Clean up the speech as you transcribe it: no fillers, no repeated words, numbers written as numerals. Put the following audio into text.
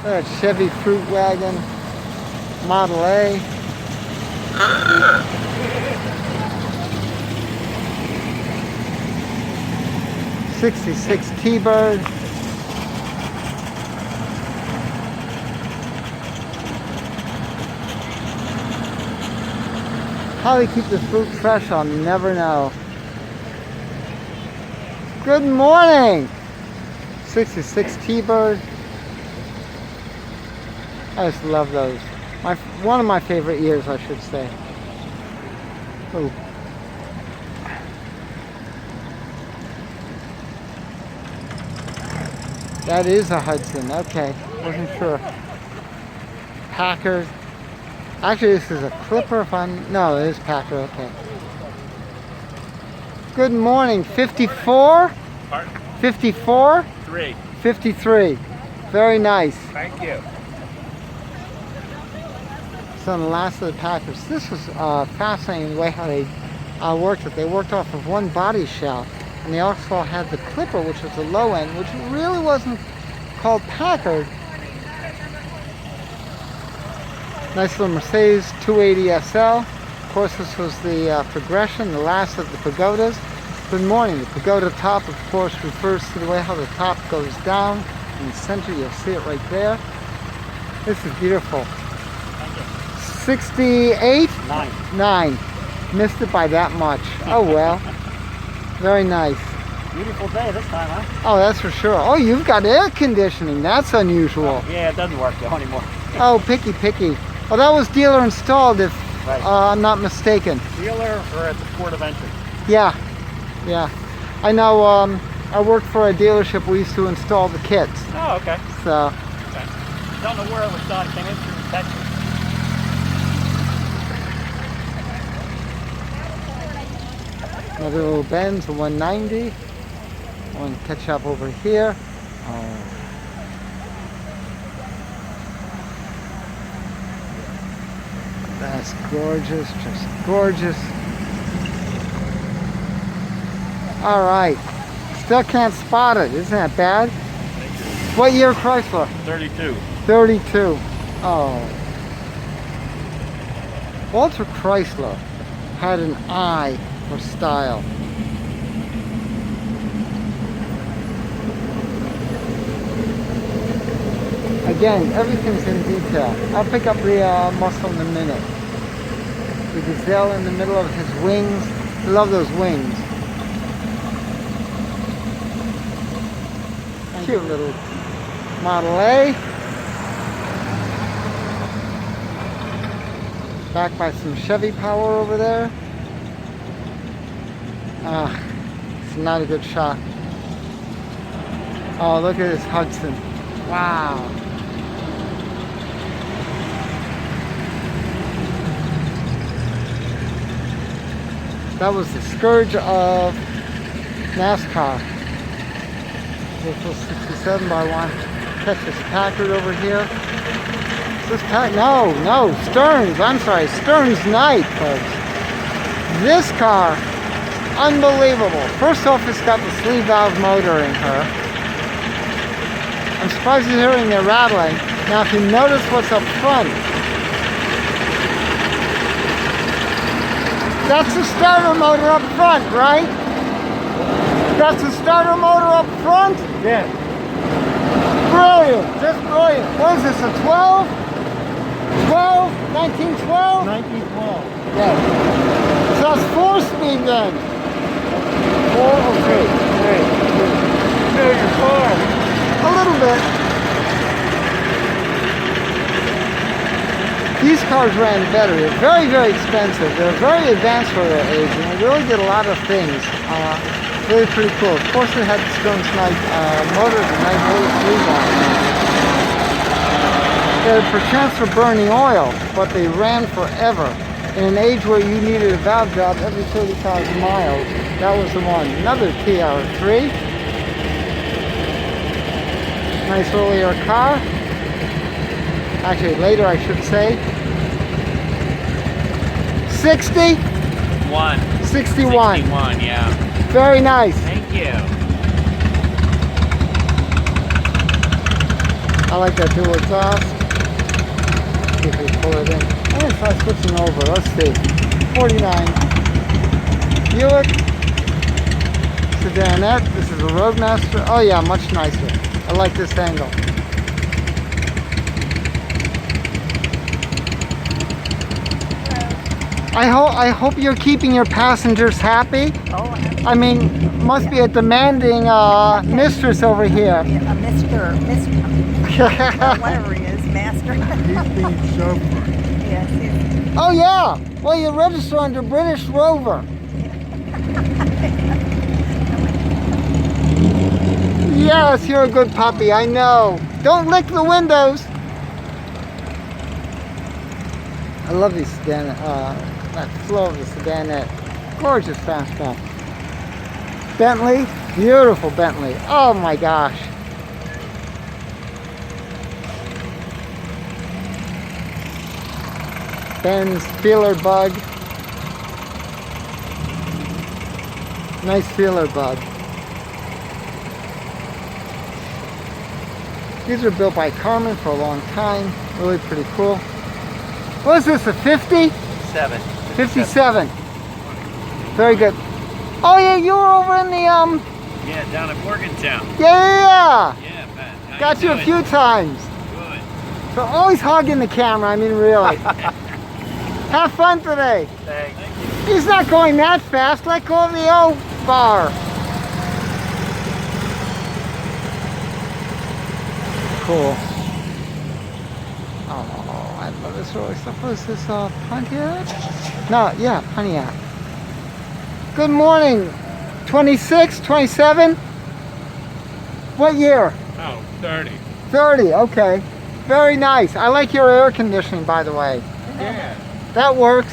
That Chevy Fruit Wagon, Model A. '66 T-Bird. How they keep the fruit fresh, I'll never know. Good morning! '66 T-Bird. I just love those. One of my favorite years, I should say. Ooh. That is a Hudson. Okay, wasn't sure. Packard. Actually, this is a Clipper. If I'm no, it is Packard. Okay. Good morning. 54. Pardon? 54. 3. 53. Very nice. Thank you. So the last of the Packers. This was fascinating the way how they worked it. They worked off of one body shell, and they also had the Clipper, which was the low end, which really wasn't called Packard. Nice little Mercedes 280 SL. Of course, this was the progression, the last of the pagodas. Good morning. The pagoda top, of course, refers to the way how the top goes down. In the center, you'll see it right there. This is beautiful. 68? 9. Missed it by that much. Oh well. Very nice. Beautiful day this time, huh? Oh, that's for sure. Oh, you've got air conditioning. That's unusual. Yeah, it doesn't work though anymore. Oh, picky. Oh, that was dealer installed, if Right. I'm not mistaken. Dealer or at the port of entry? Yeah. I know. I worked for a dealership. We used to install the kits. Oh, okay. So. Okay. Don't know where it was done. Came in through Texas. Another little Benz, a 190. I want to catch up over here. Oh. That's gorgeous, just gorgeous. All right, still can't spot it. Isn't that bad? What year Chrysler? 32. 32. Oh. Walter Chrysler had an eye for style. Again, everything's in detail. I'll pick up the muscle in a minute. The gazelle in the middle of his wings. I love those wings. Cute little Model A. Backed by some Chevy power over there. It's not a good shot. Oh, look at this Hudson. Wow. That was the scourge of NASCAR. Vehicle 67 by one. Catch this Packard over here. Is this No, Stearns. I'm sorry, Stearns Knight, folks. This car, unbelievable. First off, it's got the sleeve valve motor in her. I'm surprised you're hearing the rattling. Now, if you notice what's up front, that's the starter motor up front, right? That's the starter motor up front? Yeah. Brilliant, just brilliant. What is this, a 12? 1912? 1912. Yeah. So that's 4-speed then. 4 or 3? 3. You know your car. A little bit. These cars ran better. They're very, very expensive. They're very advanced for their age, and they really did a lot of things. Really pretty cool. Of course, they had the Stearns Knight motor, the Knight They had a chance for burning oil, but they ran forever. In an age where you needed a valve job every 30,000 miles, that was the one. Another TR3. Nice earlier car. Actually, later I should say. 60? 61. 61, yeah. Very nice. Thank you. I like that dual exhaust. See if we pull it in. I'm gonna try switching over. Let's see. 49 Buick sedanette. This is a Roadmaster. Oh yeah, much nicer. I like this angle. I hope you're keeping your passengers happy. Oh, I mean, must be a demanding mistress over here. Mr. Whatever he is, master. He's being chauffeur. Yes, he's, Oh yeah. Well, you register under British Rover. Yes, you're a good puppy. I know. Don't lick the windows. I love these sedan. That flow of the sedanette. Gorgeous fastback. Bentley, beautiful Bentley. Oh my gosh. Benz feeler bug. Nice feeler bug. These were built by Carmen for a long time. Really pretty cool. What is this, a 50? 57. Very good. Oh yeah, you were over in the Yeah, down in Morgantown. yeah. Yeah, man. How Got you a doing? few times. Good. So always hogging the camera, I mean really. Have fun today. Thanks. He's not going that fast. Let go of the O bar. Cool. Oh, I love this early stuff. What is this, Pontiac? No, yeah, Pontiac. Good morning. 26, 27? What year? Oh, 30. 30, okay. Very nice. I like your air conditioning, by the way. Yeah. That works.